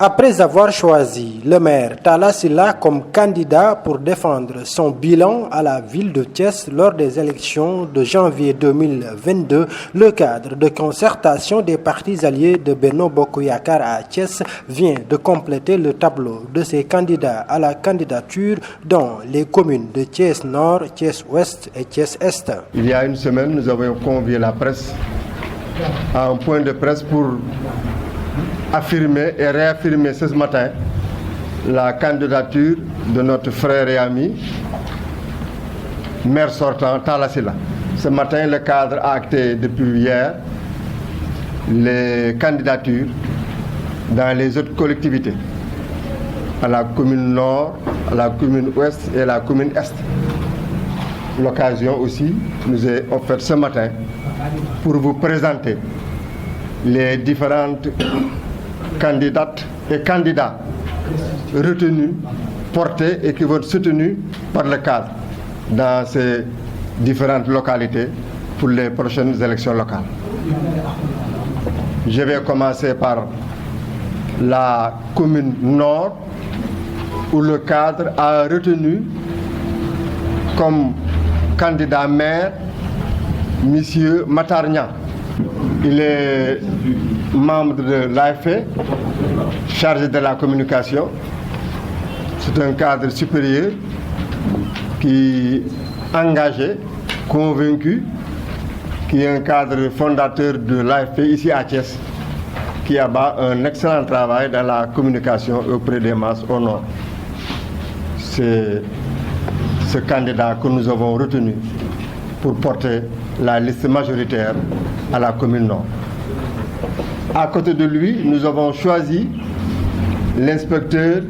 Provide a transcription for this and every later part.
Après avoir choisi le maire Talla Sylla comme candidat pour défendre son bilan à la ville de Thiès lors des élections de janvier 2022, le cadre de concertation des partis alliés de Benno Bokk Yakaar à Thiès vient de compléter le tableau de ces candidats à la candidature dans les communes de Thiès Nord, Thiès Ouest et Thiès Est. Il y a une semaine, nous avons convié la presse à un point de presse pour affirmer et réaffirmer ce matin la candidature de notre frère et ami, maire sortant Talla Sylla. Ce matin, le cadre a acté depuis hier les candidatures dans les autres collectivités, à la commune Nord, à la commune Ouest et à la commune Est. L'occasion aussi nous est offerte ce matin pour vous présenter les différentes candidates et candidats retenus, portés et qui vont être soutenus par le cadre dans ces différentes localités pour les prochaines élections locales. Je vais commencer par la commune Nord où le cadre a retenu comme candidat maire Monsieur Matar Niang. Il est membre de l'AFP, chargé de la communication. C'est un cadre supérieur qui est engagé, convaincu, qui est un cadre fondateur de l'AFP ici à Thiès, qui abat un excellent travail dans la communication auprès des masses au Nord. C'est ce candidat que nous avons retenu pour porter la liste majoritaire à la commune Nord. À côté de lui, nous avons choisi l'inspecteur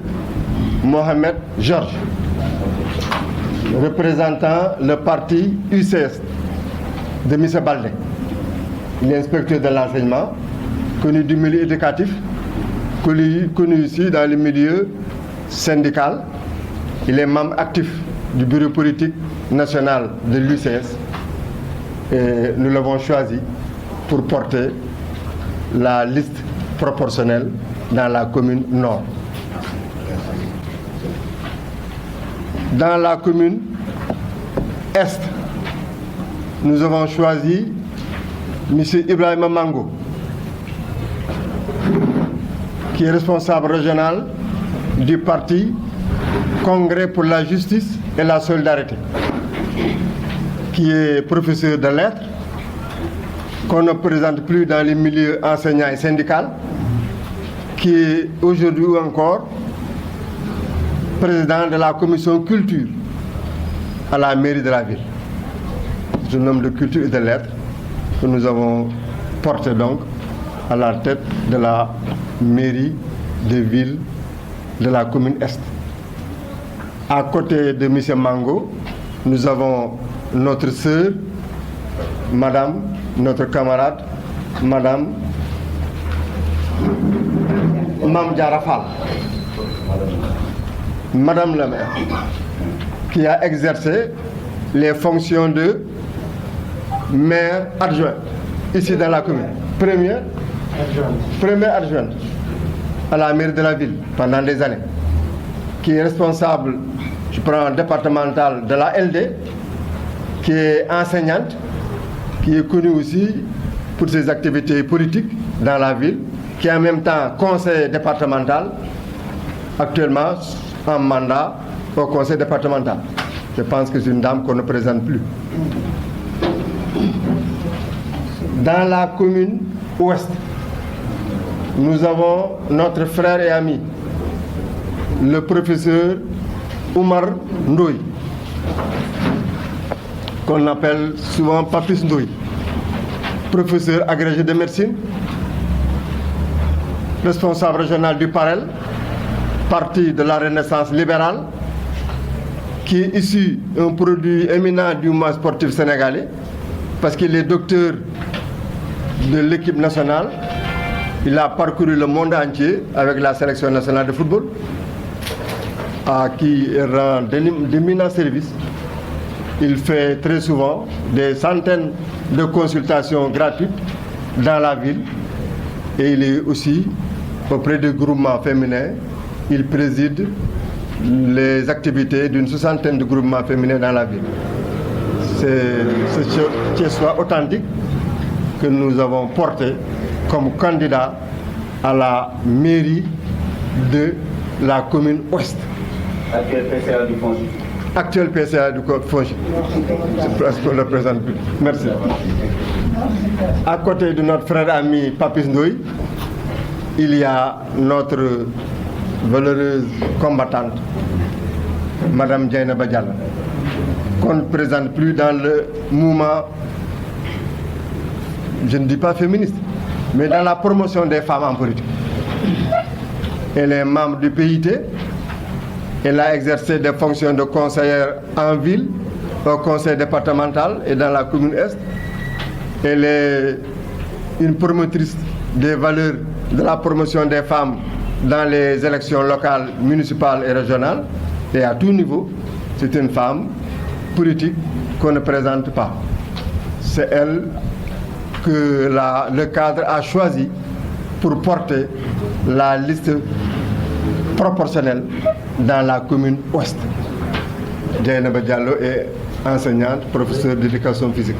Mohamed Georges, représentant le parti UCS de M. Baldé. Il est inspecteur de l'enseignement, connu du milieu éducatif, connu ici dans le milieu syndical. Il est membre actif du bureau politique national de l'UCS et nous l'avons choisi pour porter la liste proportionnelle dans la commune Nord. Dans la commune Est, nous avons choisi M. Ibrahima Mango, qui est responsable régional du parti Congrès pour la justice et la solidarité, qui est professeur de lettres, qu'on ne présente plus dans les milieux enseignants et syndicaux, qui est aujourd'hui encore président de la commission culture à la mairie de la ville. C'est un homme de culture et de lettres que nous avons porté donc à la tête de la mairie de ville de la commune Est. À côté de M. Mango, nous avons notre sœur, Madame, notre camarade, Madame Mame Diarra Fall, Madame la maire, qui a exercé les fonctions de maire adjoint ici dans la commune. Première adjointe à la mairie de la ville pendant des années, qui est responsable, je prends départemental de la LD, qui est enseignante, qui est connue aussi pour ses activités politiques dans la ville, qui est en même temps conseiller départemental, actuellement en mandat au conseil départemental. Je pense que c'est une dame qu'on ne présente plus. Dans la commune Ouest, nous avons notre frère et ami, le professeur Oumar Ndoye, qu'on appelle souvent Papis Ndoye, professeur agrégé de médecine, responsable régional du PAREL, parti de la Renaissance libérale, qui est issu un produit éminent du mouvement sportif sénégalais, parce qu'il est docteur de l'équipe nationale. Il a parcouru le monde entier avec la sélection nationale de football, à qui il rend d'éminents services. Il fait très souvent des centaines de consultations gratuites dans la ville et il est aussi auprès du groupement féminin. Il préside les activités d'une 60aine de groupements féminins dans la ville. C'est ce Thiessois authentique que nous avons porté comme candidat à la mairie de la commune Ouest. Actuel PCA du Fonds. Actuel PCA du Fonds. C'est presque le présente plus. Merci. À côté de notre frère ami Papis Ndoye, il y a notre valeureuse combattante, Madame Dieynaba Diallo, qu'on ne présente plus dans le mouvement, je ne dis pas féministe, mais dans la promotion des femmes en politique. Elle est membre du PIT, elle a exercé des fonctions de conseillère en ville, au conseil départemental et dans la commune Est. Elle est une promotrice des valeurs de la promotion des femmes dans les élections locales, municipales et régionales, et à tout niveau. C'est une femme politique qu'on ne présente pas. C'est elle que le cadre a choisi pour porter la liste proportionnelle dans la commune Ouest. Dieynaba Diallo est enseignante, professeure d'éducation physique,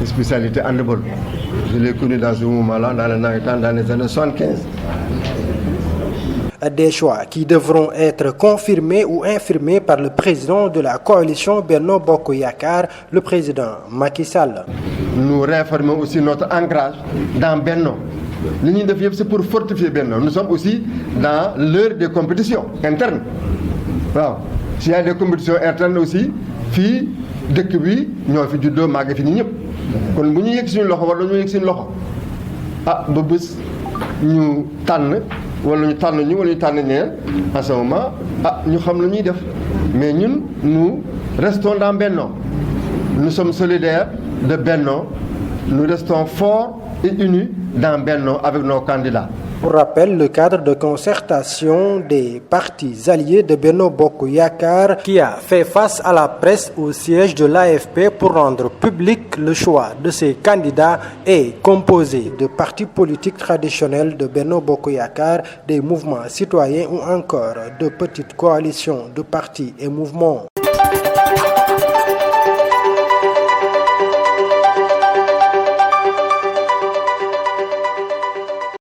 spécialité handball. Je l'ai connue dans ce moment-là, dans les années 75. Des choix qui devront être confirmés ou infirmés par le président de la coalition Benno Bokk Yakaar, le président Macky Sall. Nous réaffirmons aussi notre ancrage dans Benno. L'Union de FIEP, c'est pour fortifier Benno. Nous sommes aussi dans l'heure des compétitions internes. Waaw. S'il y a des compétitions internes aussi, fii dëkk bi ñoo fi juddoo màgg fi ni ñëpp. Kon bu ñu yëg suñu loxo wala ñu yëg suñu loxo ba bés ñu tànn wala ñu tànn ñu wala ñu tànn ñeneen en ce moment ñu xam lu ñuy def. Mais ñun nous restons dans Benno. Nous sommes solidaires de Benno. Nous restons forts et unis dans Benno avec nos candidats. Pour rappel, le cadre de concertation des partis alliés de Benno Bokk Yakaar qui a fait face à la presse au siège de l'AFP pour rendre public le choix de ses candidats est composé de partis politiques traditionnels de Benno Bokk Yakaar, des mouvements citoyens ou encore de petites coalitions de partis et mouvements.